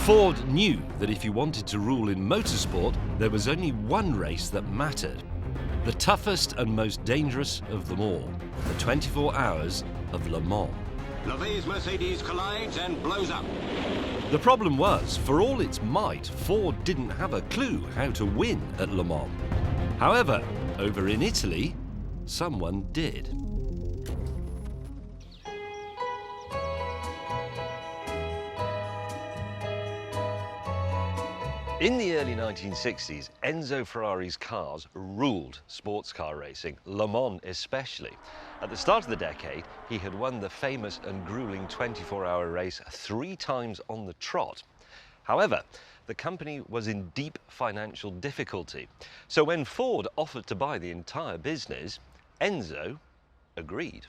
Ford knew that if you wanted to rule in motorsport, there was only one race that mattered. The toughest and most dangerous of them all, the 24 hours of Le Mans. LeVay's Mercedes collides and blows up. The problem was, for all its might, Ford didn't have a clue how to win at Le Mans. However, over in Italy, someone did. In the early 1960s, Enzo Ferrari's cars ruled sports car racing, Le Mans especially. At the start of the decade, he had won the famous and grueling 24-hour race 3 times on the trot. However, the company was in deep financial difficulty. So when Ford offered to buy the entire business, Enzo agreed.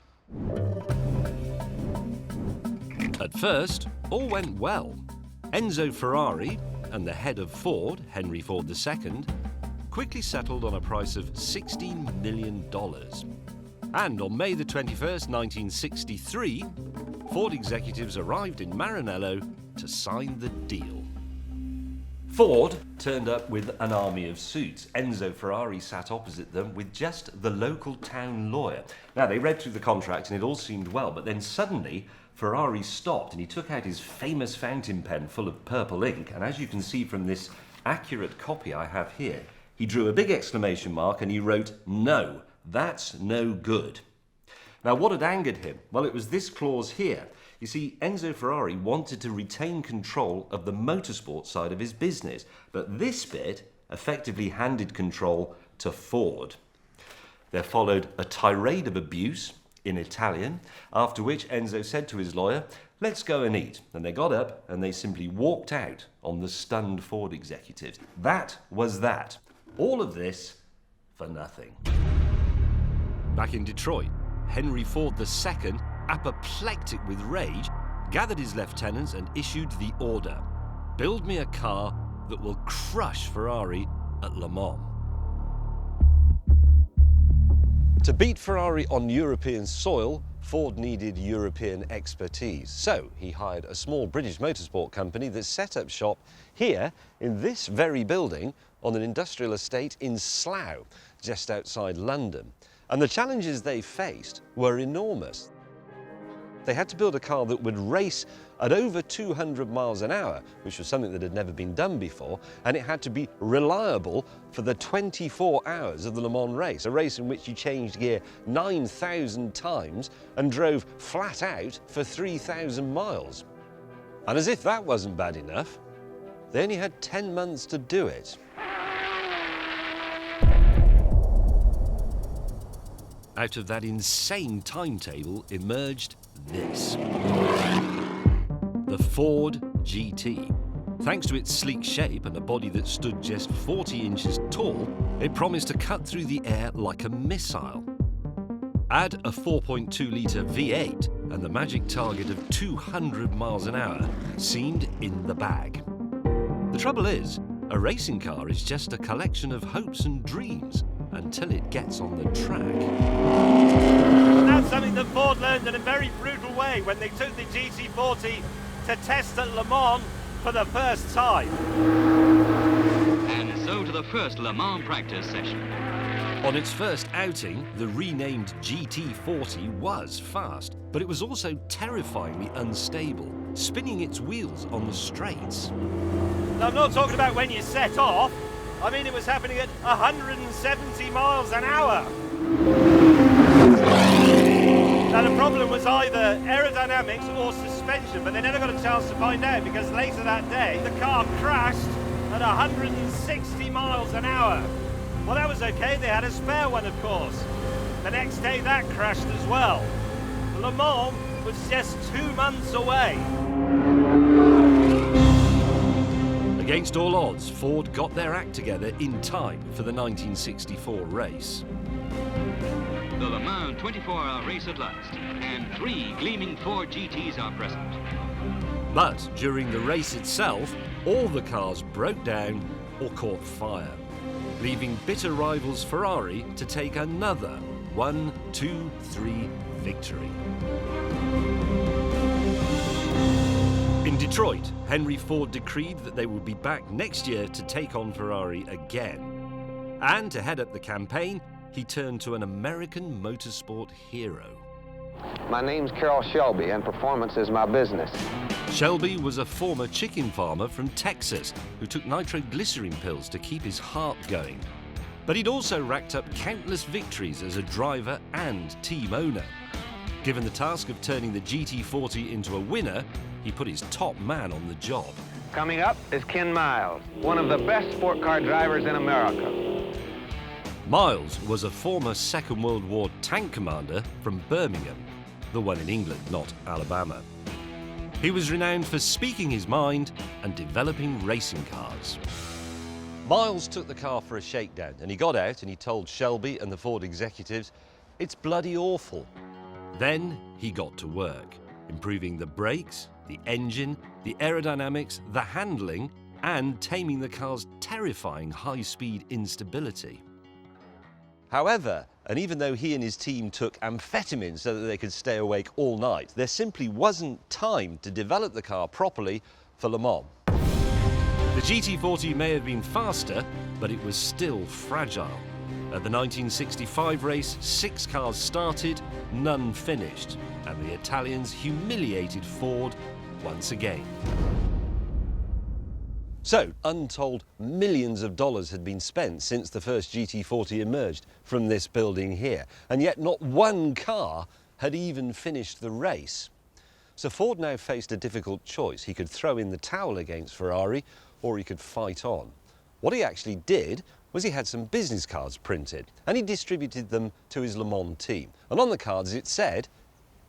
At first, all went well. Enzo Ferrari and the head of Ford, Henry Ford II, quickly settled on a price of $16 million. And on May the 21st, 1963, Ford executives arrived in Maranello to sign the deal. Ford turned up with an army of suits. Enzo Ferrari sat opposite them with just the local town lawyer. Now, they read through the contract and it all seemed well, but then suddenly Ferrari stopped and he took out his famous fountain pen full of purple ink, and as you can see from this accurate copy I have here, he drew a big exclamation mark and he wrote, "No, that's no good." Now, what had angered him? Well, it was this clause here. You see, Enzo Ferrari wanted to retain control of the motorsport side of his business, but this bit effectively handed control to Ford. There followed a tirade of abuse in Italian, after which Enzo said to his lawyer, "Let's go and eat." And they got up and they simply walked out on the stunned Ford executives. That was that. All of this for nothing. Back in Detroit, Henry Ford II, apoplectic with rage, gathered his lieutenants and issued the order: build me a car that will crush Ferrari at Le Mans. To beat Ferrari on European soil, Ford needed European expertise. So he hired a small British motorsport company that set up shop here in this very building on an industrial estate in Slough, just outside London. And the challenges they faced were enormous. They had to build a car that would race at over 200 miles an hour, which was something that had never been done before, and it had to be reliable for the 24 hours of the Le Mans race, a race in which you changed gear 9,000 times and drove flat out for 3,000 miles. And as if that wasn't bad enough, they only had 10 months to do it. Out of that insane timetable emerged this. The Ford GT. Thanks to its sleek shape and a body that stood just 40 inches tall, it promised to cut through the air like a missile. Add a 4.2-litre V8 and the magic target of 200 miles an hour seemed in the bag. The trouble is, a racing car is just a collection of hopes and dreams until it gets on the track. And that's something that Ford learned in a very brutal way when they took the GT40 to test at Le Mans for the first time. And so to the first Le Mans practice session. On its first outing, the renamed GT40 was fast, but it was also terrifyingly unstable, spinning its wheels on the straights. Now, I'm not talking about when you set off. I mean, it was happening at 170 miles an hour. Now, the problem was either aerodynamics or suspension, but they never got a chance to find out because later that day, the car crashed at 160 miles an hour. Well, that was okay. They had a spare one, of course. The next day, that crashed as well. Le Mans was just 2 months away. Against all odds, Ford got their act together in time for the 1964 race. The Le Mans 24-hour race at last, and 3 gleaming Ford GTs are present. But during the race itself, all the cars broke down or caught fire, leaving bitter rivals Ferrari to take another 1-2-3 victory. In Detroit, Henry Ford decreed that they would be back next year to take on Ferrari again. And to head up the campaign, he turned to an American motorsport hero. My name's Carroll Shelby, and performance is my business. Shelby was a former chicken farmer from Texas who took nitroglycerin pills to keep his heart going. But he'd also racked up countless victories as a driver and team owner. Given the task of turning the GT40 into a winner, he put his top man on the job. Coming up is Ken Miles, one of the best sport car drivers in America. Miles was a former Second World War tank commander from Birmingham, the one in England, not Alabama. He was renowned for speaking his mind and developing racing cars. Miles took the car for a shakedown, and he got out and he told Shelby and the Ford executives, "It's bloody awful." Then he got to work, improving the brakes, the engine, the aerodynamics, the handling, and taming the car's terrifying high-speed instability. However, and even though he and his team took amphetamines so that they could stay awake all night, there simply wasn't time to develop the car properly for Le Mans. The GT40 may have been faster, but it was still fragile. At the 1965 race, 6 cars started, none finished, and the Italians humiliated Ford once again. So, untold millions of dollars had been spent since the first GT40 emerged from this building here, and yet not one car had even finished the race. So Ford now faced a difficult choice. He could throw in the towel against Ferrari, or he could fight on. What he actually did was he had some business cards printed, and he distributed them to his Le Mans team. And on the cards it said,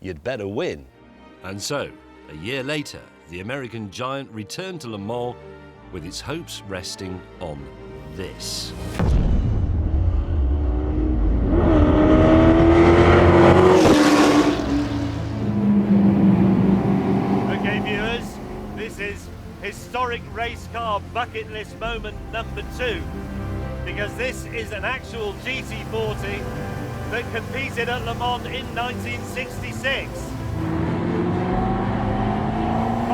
"You'd better win." And so, a year later, the American giant returned to Le Mans with its hopes resting on this. Okay, viewers, this is historic race car bucket list moment number 2, because this is an actual GT40 that competed at Le Mans in 1966.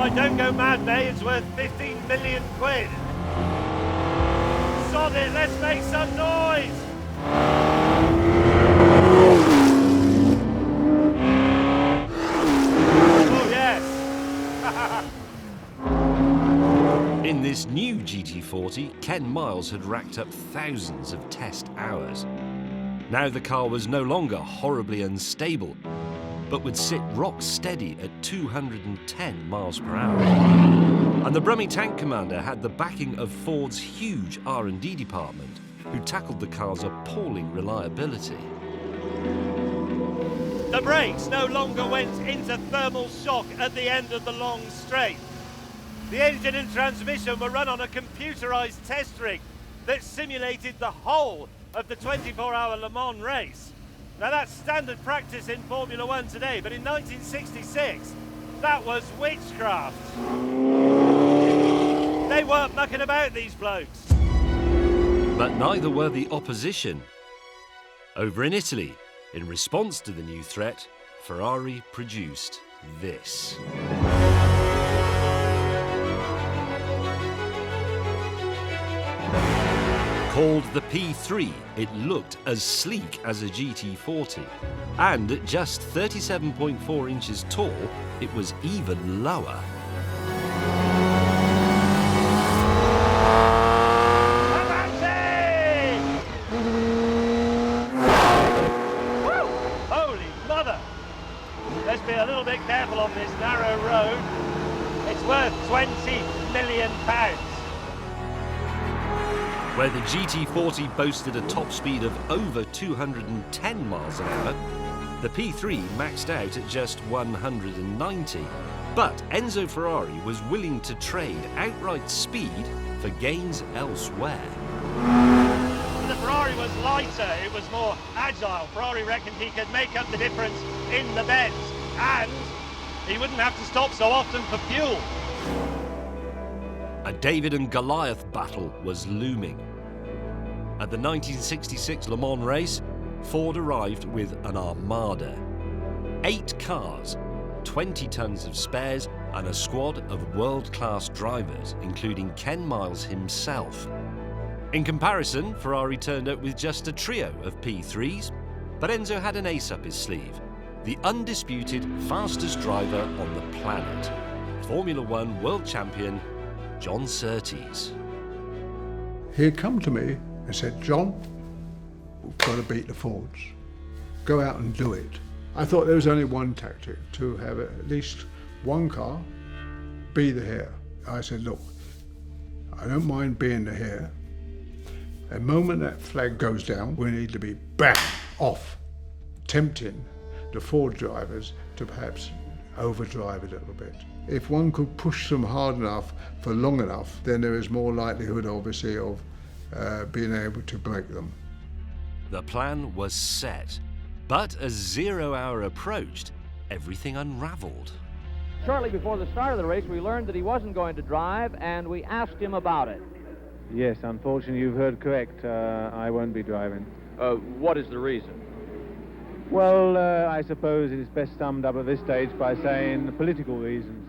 Oh, don't go mad, mate, it's worth 15 million quid. Sod it, let's make some noise! Oh, yes! In this new GT40, Ken Miles had racked up thousands of test hours. Now the car was no longer horribly unstable, but would sit rock steady at 210 miles per hour. And the Brummie tank commander had the backing of Ford's huge R&D department, who tackled the car's appalling reliability. The brakes no longer went into thermal shock at the end of the long straight. The engine and transmission were run on a computerized test rig that simulated the whole of the 24-hour Le Mans race. Now that's standard practice in Formula One today, but in 1966, that was witchcraft. They weren't mucking about, these blokes. But neither were the opposition. Over in Italy, in response to the new threat, Ferrari produced this. Called the P3, it looked as sleek as a GT40. And at just 37.4 inches tall, it was even lower. Holy mother! Let's be a little bit careful on this narrow road. It's worth £20 million. Where the GT40 boasted a top speed of over 210 miles an hour, the P3 maxed out at just 190. But Enzo Ferrari was willing to trade outright speed for gains elsewhere. The Ferrari was lighter, it was more agile. Ferrari reckoned he could make up the difference in the bends, and he wouldn't have to stop so often for fuel. A David and Goliath battle was looming. At the 1966 Le Mans race, Ford arrived with an armada. 8 cars, 20 tons of spares and a squad of world-class drivers, including Ken Miles himself. In comparison, Ferrari turned up with just a trio of P3s, but Enzo had an ace up his sleeve, the undisputed fastest driver on the planet, Formula One world champion John Surtees. He had come to me and said, "John, we've got to beat the Fords. Go out and do it." I thought there was only one tactic, to have at least one car be the hare. I said, "Look, I don't mind being the hare. The moment that flag goes down, we need to be bang, off, tempting the Ford drivers to perhaps overdrive it a little bit. If one could push them hard enough for long enough, then there is more likelihood, obviously, of being able to break them." The plan was set, but as 0 hour approached, everything unravelled. Shortly before the start of the race, we learned that he wasn't going to drive, and we asked him about it. Yes, unfortunately, you've heard correct. I won't be driving. What is the reason? Well, I suppose it is best summed up at this stage by saying political reasons.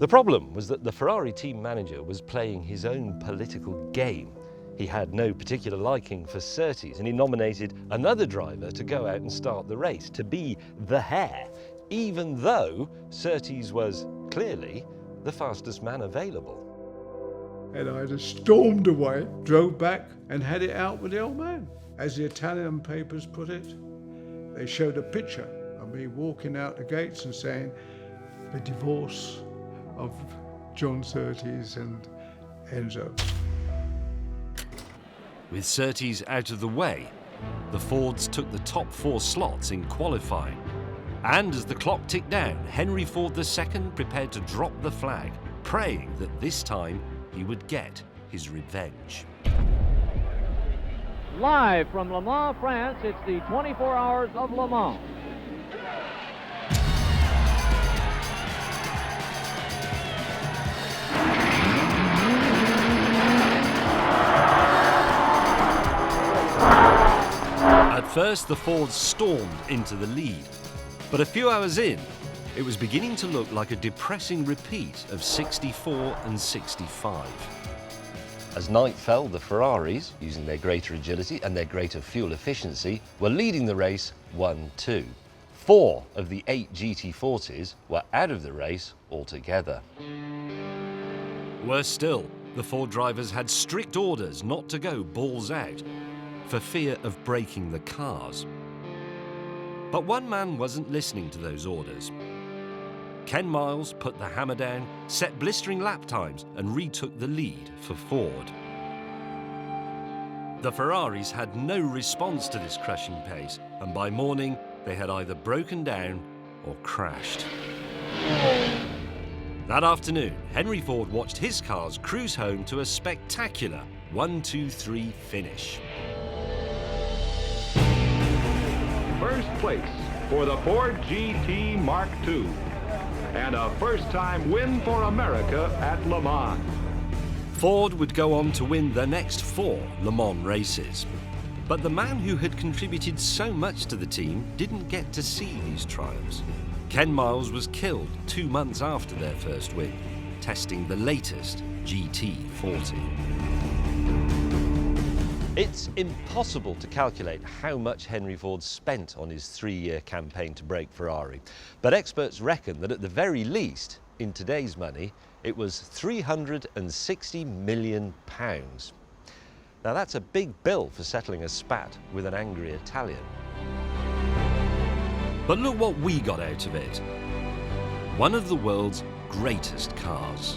The problem was that the Ferrari team manager was playing his own political game. He had no particular liking for Surtees, and he nominated another driver to go out and start the race, to be the hare, even though Surtees was clearly the fastest man available. And I just stormed away, drove back and had it out with the old man. As the Italian papers put it, they showed a picture of me walking out the gates and saying, "The divorce of John Surtees and Enzo." With Surtees out of the way, the Fords took the top 4 slots in qualifying. And as the clock ticked down, Henry Ford II prepared to drop the flag, praying that this time he would get his revenge. Live from Le Mans, France, it's the 24 Hours of Le Mans. At first, the Fords stormed into the lead, but a few hours in, it was beginning to look like a depressing repeat of 64 and 65. As night fell, the Ferraris, using their greater agility and their greater fuel efficiency, were leading the race 1-2. 4 of the 8 GT40s were out of the race altogether. Worse still, the Ford drivers had strict orders not to go balls out, for fear of breaking the cars. But one man wasn't listening to those orders. Ken Miles put the hammer down, set blistering lap times, and retook the lead for Ford. The Ferraris had no response to this crushing pace, and by morning they had either broken down or crashed. That afternoon, Henry Ford watched his cars cruise home to a spectacular 1-2-3 finish. First place for the Ford GT Mark II, and a first-time win for America at Le Mans. Ford would go on to win the next 4 Le Mans races. But the man who had contributed so much to the team didn't get to see these triumphs. Ken Miles was killed 2 months after their first win, testing the latest GT40. It's impossible to calculate how much Henry Ford spent on his 3-year campaign to break Ferrari, but experts reckon that at the very least, in today's money, it was £360 million. Now that's a big bill for settling a spat with an angry Italian. But look what we got out of it. One of the world's greatest cars.